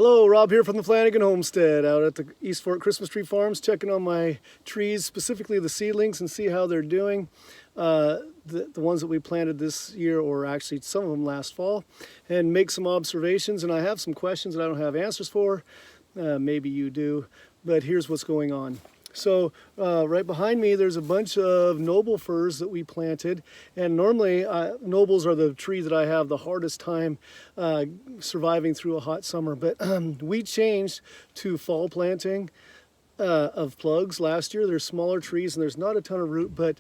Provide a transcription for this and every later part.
Hello, Rob here from the Flanagan Homestead out at the East Fork Christmas Tree Farms, checking on my trees, specifically the seedlings, and see how they're doing. The ones that we planted this year, or actually some of them last fall, and make some observations. And I have some questions that I don't have answers for. Maybe you do, but here's what's going on. So right behind me there's a bunch of noble firs that we planted, and normally nobles are the tree that I have the hardest time surviving through a hot summer, but we changed to fall planting of plugs last year. They're smaller trees and there's not a ton of root, but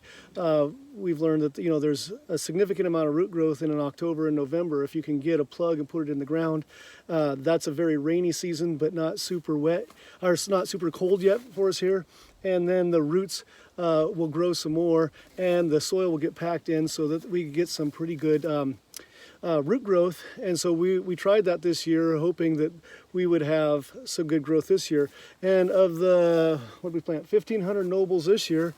we've learned that there's a significant amount of root growth in October and November if you can get a plug and put it in the ground. That's a very rainy season, but not super wet, or it's not super cold yet for us here. And then the roots will grow some more and the soil will get packed in so that we can get some pretty good root growth. And so we tried that this year, hoping that we would have some good growth this year. And of the, what did we plant, 1,500 nobles this year,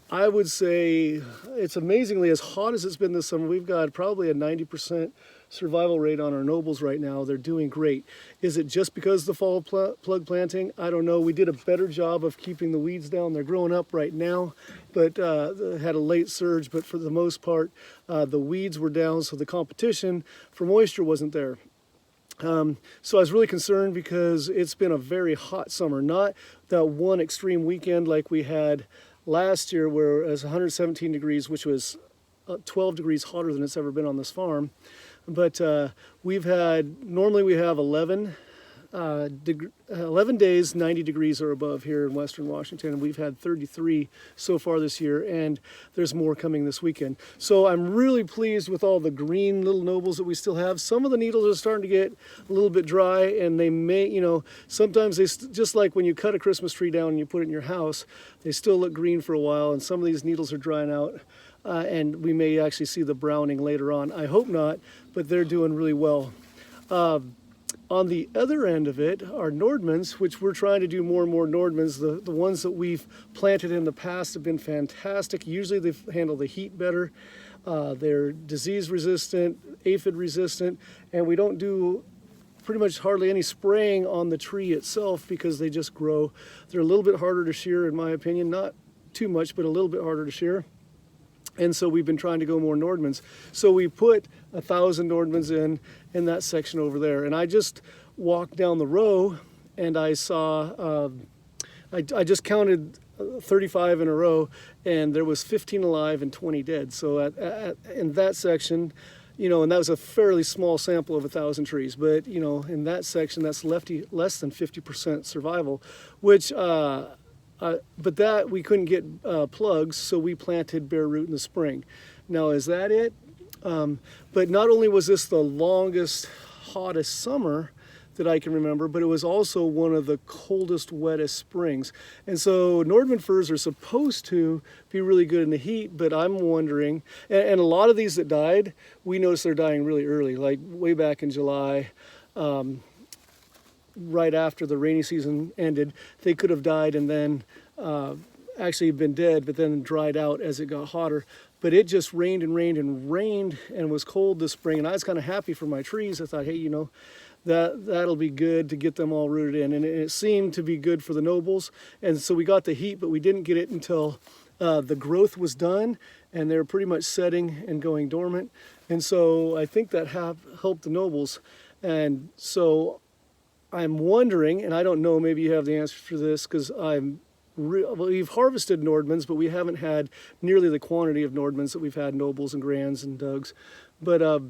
I would say it's amazingly, as hot as it's been this summer, we've got probably a 90% survival rate on our nobles right now. They're doing great. Is it just because of the fall plug planting? I don't know. We did a better job of keeping the weeds down. They're growing up right now, but had a late surge. But for the most part, the weeds were down, so the competition for moisture wasn't there. So I was really concerned because it's been a very hot summer, not that one extreme weekend like we had last year where it was 117 degrees, which was 12 degrees hotter than it's ever been on this farm. But normally we have 11 days, 90 degrees or above here in Western Washington, and we've had 33 so far this year, and there's more coming this weekend. So I'm really pleased with all the green little nobles that we still have. Some of the needles are starting to get a little bit dry, and they may, sometimes they, just like when you cut a Christmas tree down and you put it in your house, they still look green for a while, and some of these needles are drying out. And we may actually see the browning later on. I hope not, but they're doing really well. On the other end of it are Nordmanns, which we're trying to do more and more Nordmanns. The ones that we've planted in the past have been fantastic. Usually they handle the heat better. They're disease resistant, aphid resistant, and we don't do pretty much hardly any spraying on the tree itself because they just grow. They're a little bit harder to shear, in my opinion. Not too much, but a little bit harder to shear. And so we've been trying to go more Nordmanns. So we put 1,000 Nordmanns in that section over there. And I just walked down the row and I saw, I just counted 35 in a row, and there was 15 alive and 20 dead. So in that section, and that was a fairly small sample of 1,000 trees. But, in that section, that's less than 50% survival, which, but that we couldn't get plugs, so we planted Bareroot in the spring. Now, is that it? But not only was this the longest, hottest summer that I can remember, but it was also one of the coldest, wettest springs. And so Nordmann firs are supposed to be really good in the heat, but I'm wondering, and a lot of these that died, we noticed they're dying really early, like way back in July. Right after the rainy season ended, they could have died and then actually been dead, but then dried out as it got hotter. But it just rained and rained and rained and was cold this spring, and I was kind of happy for my trees. I thought, hey, that'll be good to get them all rooted in, and it seemed to be good for the nobles. And so we got the heat, but we didn't get it until the growth was done and they were pretty much setting and going dormant. And so I think that helped the nobles. And so I'm wondering, and I don't know, maybe you have the answer for this, because we've harvested Nordmanns, but we haven't had nearly the quantity of Nordmanns that we've had nobles and grands and Dougs. But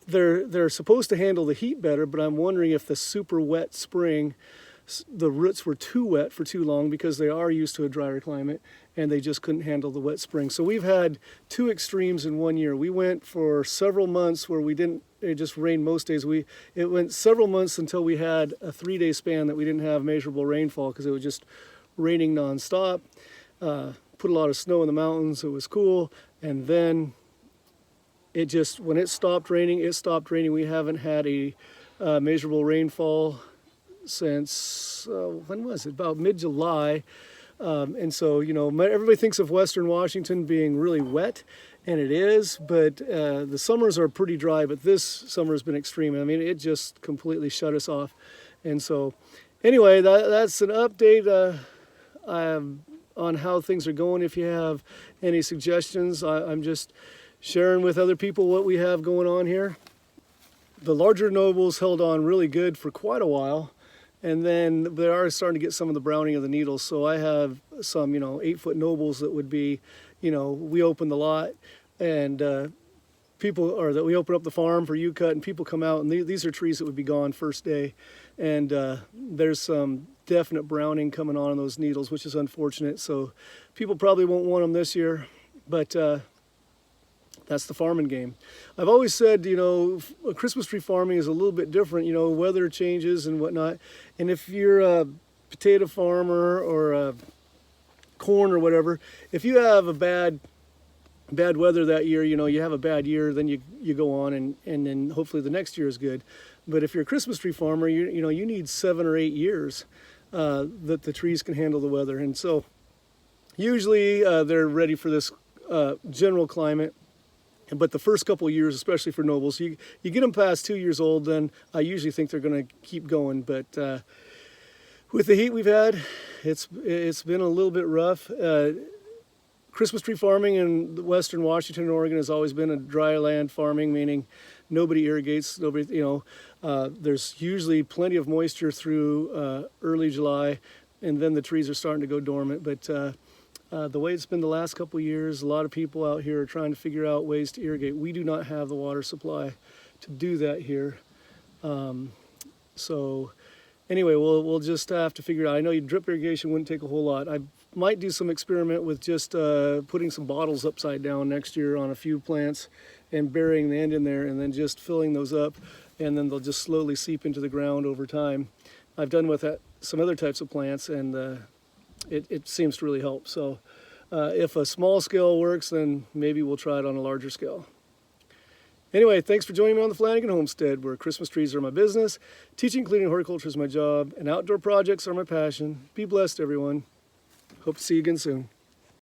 they're supposed to handle the heat better, but I'm wondering if the super wet spring, the roots were too wet for too long because they are used to a drier climate and they just couldn't handle the wet spring. So we've had two extremes in 1 year. We went for several months where it just rained most days. It went several months until we had a 3-day span that we didn't have measurable rainfall because it was just raining nonstop. Put a lot of snow in the mountains. It was cool. And then when it stopped raining, it stopped raining. We haven't had a measurable rainfall since, when was it? About mid-July. And so, everybody thinks of Western Washington being really wet, and it is, but the summers are pretty dry, but this summer has been extreme. I mean, it just completely shut us off. And so anyway, that's an update on how things are going. If you have any suggestions, I'm just sharing with other people what we have going on here. The larger nobles held on really good for quite a while, and then they are starting to get some of the browning of the needles. So I have some, 8-foot nobles that would be, we open the lot and we open up the farm for U-cut, and people come out, and these are trees that would be gone first day. And there's some definite browning coming on those needles, which is unfortunate. So people probably won't want them this year, but that's the farming game. I've always said, Christmas tree farming is a little bit different. Weather changes and whatnot. And if you're a potato farmer or a corn or whatever, if you have a bad weather that year, you have a bad year, then you go on and then hopefully the next year is good. But if you're a Christmas tree farmer, you need 7 or 8 years that the trees can handle the weather. And so usually they're ready for this general climate. But the first couple of years, especially for nobles, you get them past 2 years old, then I usually think they're going to keep going. But with the heat we've had, it's been a little bit rough. Christmas tree farming in western Washington and Oregon has always been a dry land farming, meaning nobody irrigates. There's usually plenty of moisture through early July, and then the trees are starting to go dormant. But the way it's been the last couple of years, a lot of people out here are trying to figure out ways to irrigate. We do not have the water supply to do that here. So anyway, we'll just have to figure it out. I know drip irrigation wouldn't take a whole lot. I might do some experiment with just putting some bottles upside down next year on a few plants and burying the end in there and then just filling those up, and then they'll just slowly seep into the ground over time. I've done with that some other types of plants, and it seems to really help. So if a small scale works, then maybe we'll try it on a larger scale. Anyway, thanks for joining me on the Flanagan Homestead, where Christmas trees are my business, teaching, cleaning, horticulture is my job, and outdoor projects are my passion. Be blessed, everyone. Hope to see you again soon.